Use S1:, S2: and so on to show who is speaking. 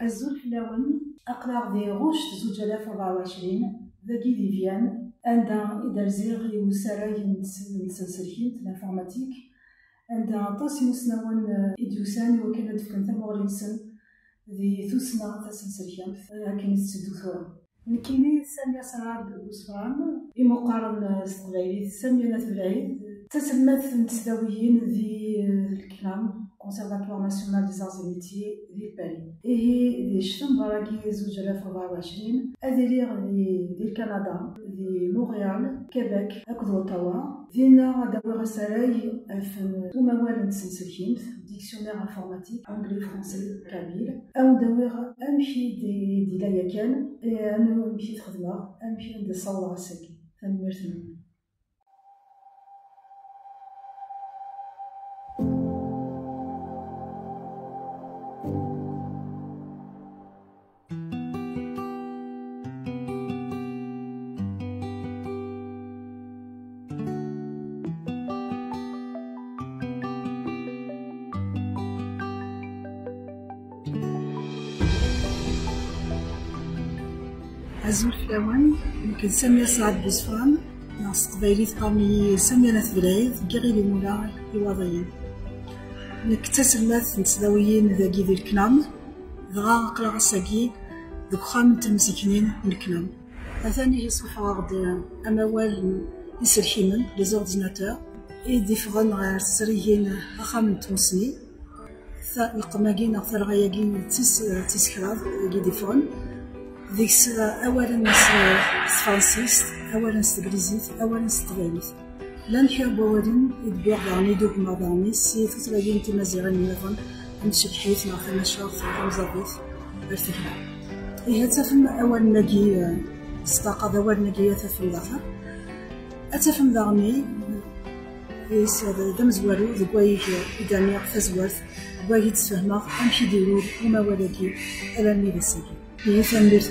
S1: الزول فلاون أقلع ذي غوشت 2024 ذاكي فيفيان عندها إدارزيغ يوسراي نسلسلكين لانفورماتيك عندها طاس مسنون إديوسان وكانت في كنتا مغرينسن ذي ثوسنا تسلسلكين كانت تسدو ثورة نكيني سامية سعاد بوسفران يمقارن استغلالي سامية نتبعيد تسلمت نتسداويين ذي الكلام Conservatoire national des arts et métiers ديال باريس. إيه شتم براكي 2024 أدير ديال كندا ديال مونريال كيبيك أكد أوتاوا دينا داوي رسالاي في وموال نتسلسلكين ديكسيونير انفورماتيك أنجلي فرونسي كابيل أو داوي أمشي دي لايا كان أنا أمشي تخدمة أمشي عند الصورة ساكي تنمرتني الزول فلاون يمكن سامية سعاد بوسفران ناس قبايليت قامي سامية ناس بلايد كيغي لي مولا الوضعيين نكتسلات نتسداويين ذاكي ذي الكلام دغا قلع الساكي دوك خام تمسكنين من الكلام ثاني يصبح غد اموال يسرحيمن لي زورديناتور اي ديفغن غير سريين خام تونسي القماكين اكثر غياكين تيسكراف كي ديفغن ديكس أولا فرانسيس أولا ستغريزيت أولا ستغاليت لا نحب وادن يدبيع دعني دوك ما دعني سي تتلاقين تمازيغن نظن نشبحيت مع فمشاط رمزابيت الفكرة إيه تفهم أول ناقي استاقض أول ناقي تفهم داخل أتفهم داغني إيس دم زوالو ذكوايك إداني فزوالت كوايك تفهمه أمشي ديرو وما ولاكي ألا نيلساكي هي تنبير